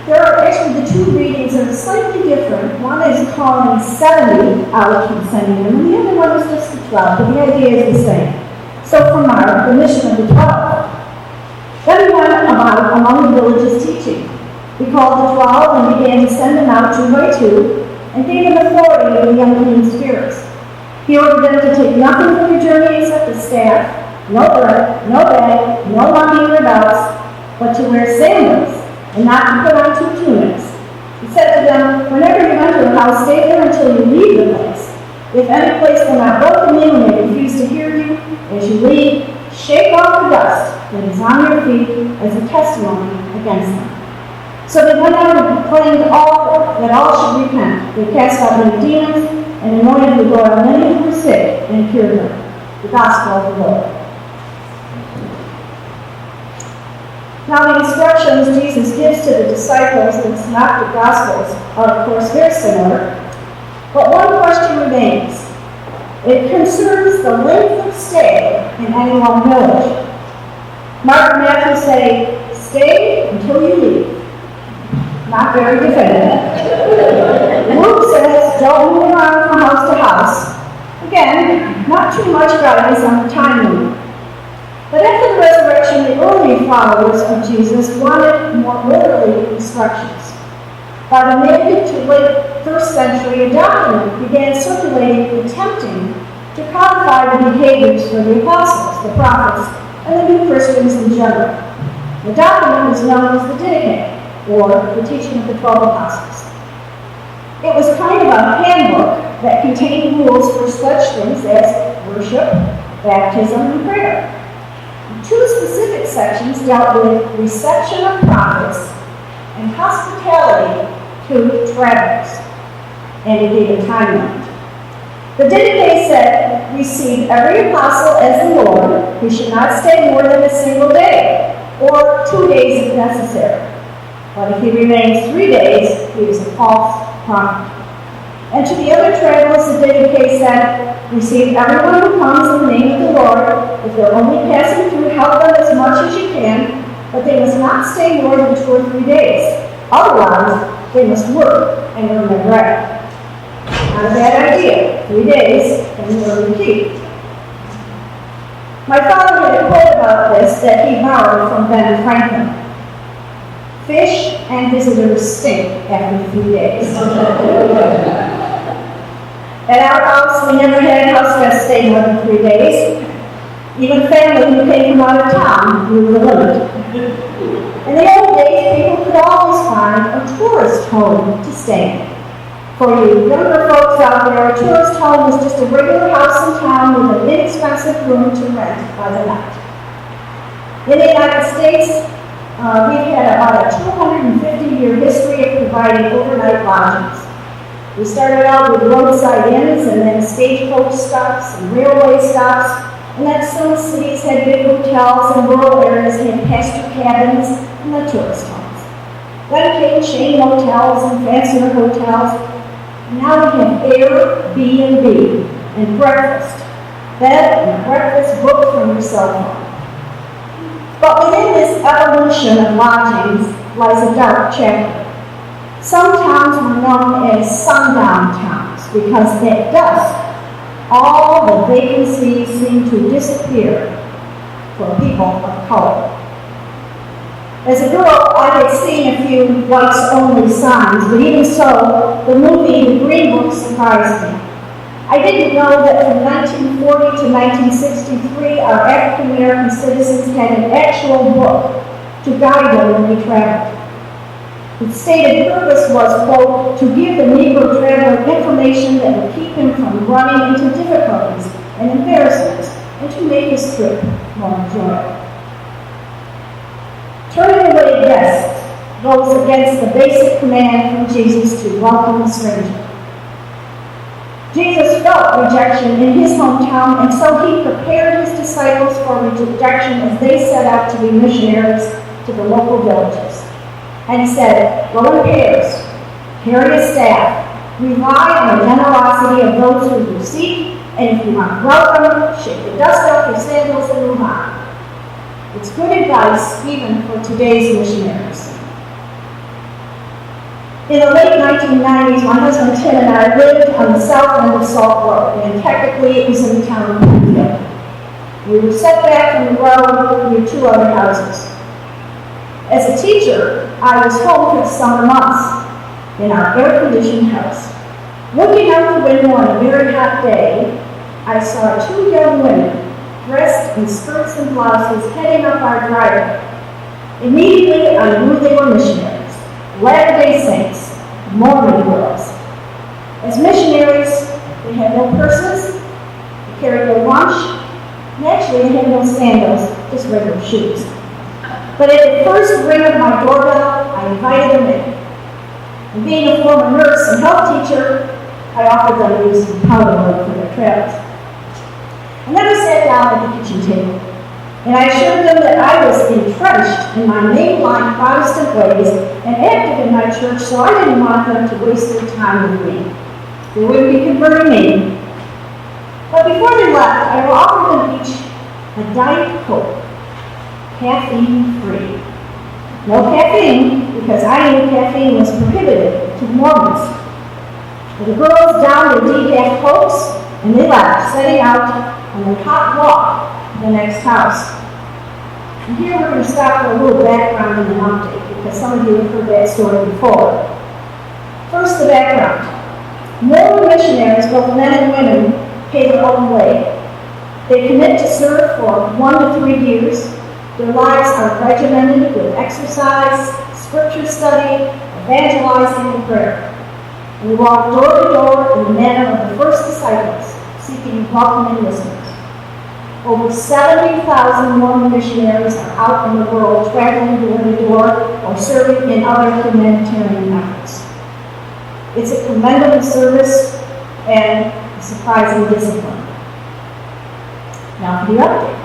There are actually the two readings are slightly different. One is calling 70 out and sending them, and the other one is just the 12, but the idea is the same. So for Mark, the mission of the 12. Then he went about among the villages teaching. He called the 12 and began to send them out 2 by 2, and gave them authority over the unclean spirits. He ordered them to take nothing for their journey except a staff, no bread, no bag, no money in their belts, but to wear sandals, and not to put on 2 tunics. He said to them, whenever you enter a house, stay there until you leave the place. If any place will not welcome you and they refuse to hear you, as you leave, shake off the dust that is on your feet as a testimony against them. So they went out and proclaimed that all should repent. They cast out many demons and anointed with oil many who were sick and cured them. The gospel of the Lord. Now the instructions Jesus gives to the disciples in the Synoptic Gospels are of course very similar, but one question remains. It concerns the length of stay in any one village. Mark and Matthew say, stay until you leave. Not very definitive. Luke says, don't move around from house to house. Again, not too much guidance on the time limit. But after the resurrection, the early followers of Jesus wanted more literally instructions. By the mid to late 1st century, a document began circulating attempting to codify the behaviors for the apostles, the prophets, and the new Christians in general. The document was known as the Didache, or the teaching of the 12 apostles. It was kind of a handbook that contained rules for such things as worship, baptism, and prayer. 2 specific sections dealt with reception of prophets and hospitality to travelers, and it gave a time limit. The Didache said, receive every apostle as the Lord, who should not stay more than a single day, or 2 days if necessary. But if he remains 3 days, he is a false prophet. And to the other travelers, the Didache said, receive everyone who comes in the name of the Lord. If they're only passing through, help them as much as you can, but they must not stay more than 2 or 3 days. Otherwise, they must work and earn their bread. Not a bad idea. 3 days, and you earn the keep. My father had a quote about this that he borrowed from Ben Franklin. Fish and visitors stink after 3 days. At our house, we never had house guests stay more than 3 days. Even family who came from out of town knew the limit. In the old days, people could always find a tourist home to stay in. For you younger folks out there, a tourist home was just a regular house in town with an inexpensive room to rent by the night. In the United States, we've had about a 250-year history of providing overnight lodgings. We started out with roadside inns and then stagecoach stops and railway stops, and then some cities had big hotels and rural areas had pasture cabins and the tourist homes. Then came chain hotels and fancier hotels. Now we have Airbnb and breakfast, bed and breakfast booked from your cell phone. But within this evolution of lodgings lies a dark chapter. Some towns were known as sundown towns because at dusk, all the vacancies seem to disappear for people of color. As a girl, I had seen a few whites-only signs, but even so, the movie The Green Book surprised me. I didn't know that from 1940 to 1963, our African-American citizens had an actual book to guide them when they traveled. Its stated purpose was, quote, to give the Negro traveler information that would keep him from running into difficulties and embarrassments, and to make his trip more enjoyable. Turning away guests goes against the basic command from Jesus to welcome the stranger. Jesus felt rejection in his hometown, and so he prepared his disciples for rejection as they set out to be missionaries to the local villages. And he said, go in pairs, carry a staff, rely on the generosity of those who you seek, and if you aren't welcome, shake the dust off your sandals and move on. It's good advice even for today's missionaries. In the late 1990s, my husband Tim and I lived on the south end of Salt Road, and technically it was in the town of Greenfield. We were set back from the road near two other houses. As a teacher, I was home for the summer months in our air-conditioned house. Looking out the window on a very hot day, I saw two young women dressed in skirts and blouses heading up our driveway. Immediately, I knew they were missionaries, Latter-day Saints, Mormon girls. As missionaries, they had no purses, they carried no lunch, and actually they had no sandals, just regular shoes. But at the first ring of my doorbell, I invited them in. And being a former nurse and health teacher, I offered them to use some powder milk for their travels. And then we sat down at the kitchen table, and I assured them that I was entrenched in my mainline Protestant ways and active in my church, so I didn't want them to waste their time with me. They wouldn't be converting me. But before they left, I offered them each a Diet Coke, caffeine-free. No caffeine, because I knew caffeine was prohibited to Mormons. The girls downed their decaf Cokes, and they left, setting out on a hot walk to the next house. And here we're going to stop for a little background and an update, because some of you have heard that story before. First, the background. Mormon missionaries, both men and women, pay their own way. They commit to serve for 1 to 3 years. Their lives are regimented with exercise, scripture study, evangelizing, and prayer. We walk door to door in the manner of the first disciples, seeking welcoming listeners. Over 70,000 Mormon missionaries are out in the world, traveling door to door or serving in other humanitarian efforts. It's a commendable service and a surprising discipline. Now for the update.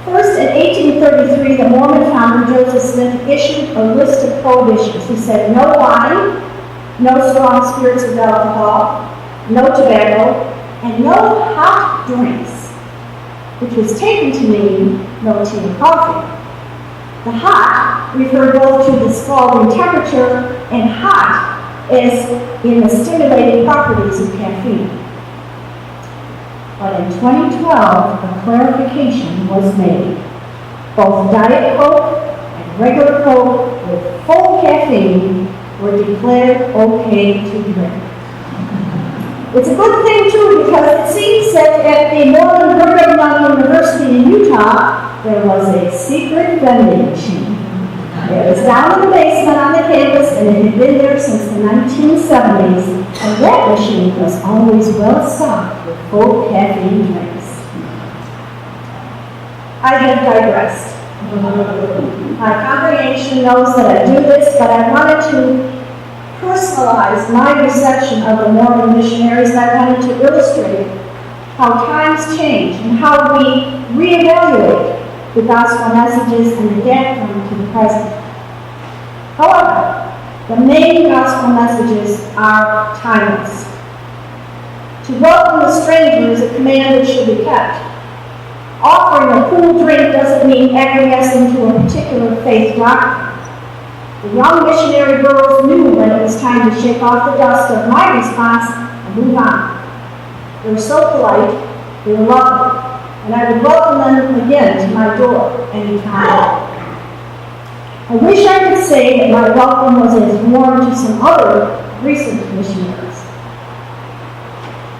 First, in 1833, the Mormon founder Joseph Smith issued a list of prohibitions. He said no wine, no strong spirits of alcohol, no tobacco, and no hot drinks, which was taken to mean no tea or coffee. The hot referred both to the scalding temperature and hot as in the stimulating properties of caffeine. But in 2012, a clarification was made. Both Diet Coke and regular Coke with full caffeine were declared okay to drink. It's a good thing, too, because it seems that at the Mormon Reverend University in Utah, there was a secret vending machine. It was down in the basement on the campus, and it had been there since the 1970s, and that machine was always well stocked with full caffeine drinks. I have digressed. My congregation knows that I do this, but I wanted to personalize my reception of the Mormon missionaries, and I wanted to illustrate how times change and how we reevaluate the gospel messages and adapt them to the present. However, the main gospel messages are timeless. To welcome the stranger is a command that should be kept. Offering a cool drink doesn't mean acquiescing to a particular faith doctrine. The young missionary girls knew when it was time to shake off the dust of my response and move on. They were so polite, they were lovely, and I would welcome them again to my door anytime. I wish I could say that my welcome was as warm to some other recent missionaries.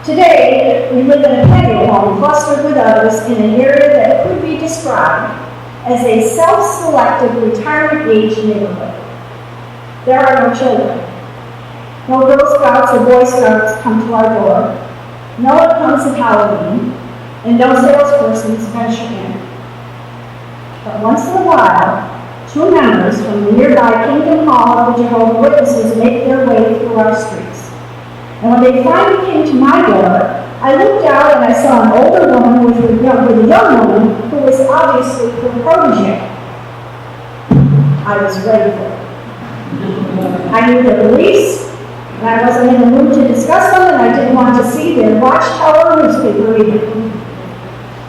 Today, we live in a patio home clustered with others in an area that could be described as a self-selected retirement-age neighborhood. There are no children. No Girl Scouts or Boy Scouts come to our door. No one comes at Halloween, and no salespersons venture in. But once in a while, 2 members from the nearby Kingdom Hall of the Jehovah's Witnesses make their way through our streets. And when they finally came to my door, I looked out and I saw an older woman with a young woman who was obviously her protege. I was ready for it. I knew their beliefs, and I wasn't in the mood to discuss them, and I didn't want to see their Watchtower newspaper either.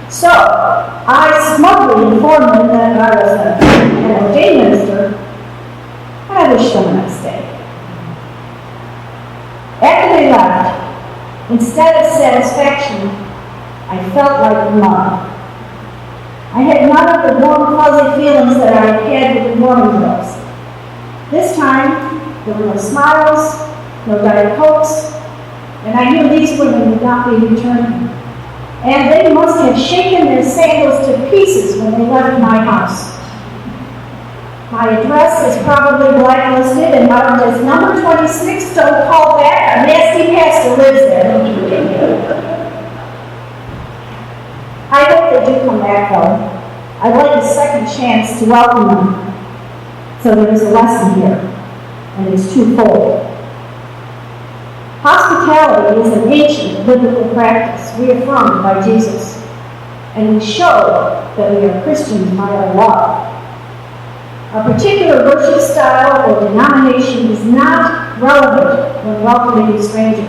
So, I smugly informed them that I was an ordained minister, and I wished them a nice day. Instead of satisfaction, I felt like mud. I had none of the warm, fuzzy feelings that I had with the Mormon girls. This time, there were no smiles, no Diet Cokes, and I knew these women would not be returning. And they must have shaken their sandals to pieces when they left my house. My address is probably blacklisted and marked as number 26, don't call back, a nasty pastor lives there. I hope they do come back, though. I'd like a second chance to welcome them. So there is a lesson here, and it's twofold. Hospitality is an ancient biblical practice reaffirmed by Jesus, and we show that we are Christians by our love. A particular worship style or denomination is not relevant when welcoming a stranger,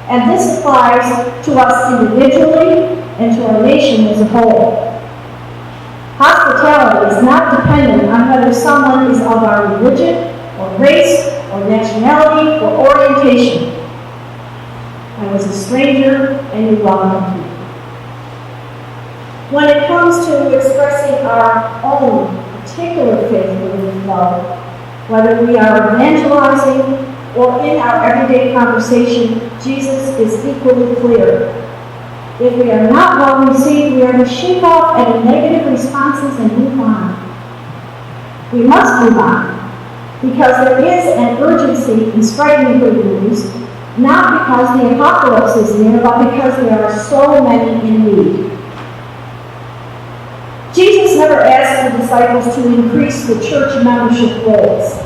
and this applies to us individually and to our nation as a whole. Hospitality is not dependent on whether someone is of our religion, or race, or nationality, or orientation. I was a stranger, and you welcomed me. When it comes to expressing our own particular faith with love, whether we are evangelizing or in our everyday conversation, Jesus is equally clear. If we are not well received, we are to shake off any negative responses and move on. We must move on, because there is an urgency in spreading the good news, not because the apocalypse is near, but because there are so many in need. Jesus never asked the disciples to increase the church membership rolls.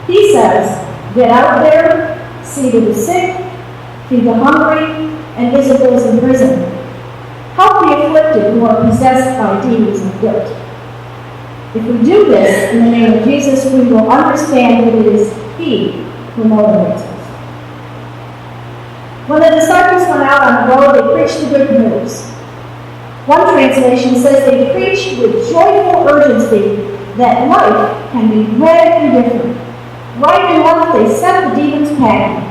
He says, get out there, see to the sick, feed the hungry, and visit those in prison. Help the afflicted who are possessed by demons of guilt. If we do this in the name of Jesus, we will understand that it is He who motivates us. When the disciples went out on the road, they preached the good news. One translation says they preached with joyful urgency that life can be radically different. Right and left, they sent the demons packing.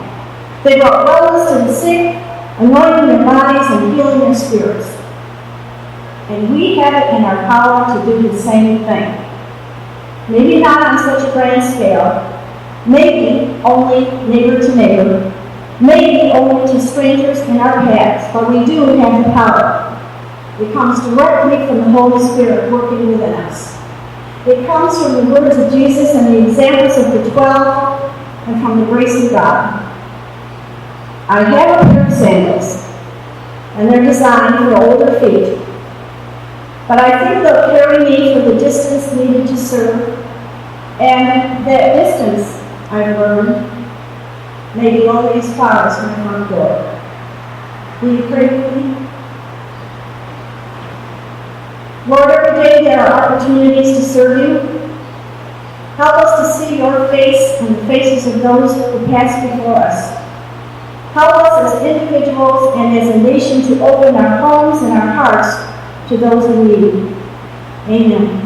They brought wellness to the sick, anointing their bodies and healing their spirits. And we have it in our power to do the same thing. Maybe not on such a grand scale, maybe only neighbor to neighbor, maybe only to strangers in our paths, but we do have the power. It comes directly from the Holy Spirit working within us. It comes from the words of Jesus and the examples of the 12 and from the grace of God. I have a pair of sandals, and they're designed for older feet, but I think they'll carry me for the distance needed to serve, and that distance, I've learned, may be only as far as my front door. Will you pray with me? Lord, every day there are opportunities to serve you. Help us to see your face and the faces of those who pass before us. Help us as individuals and as a nation to open our homes and our hearts to those in need. Amen.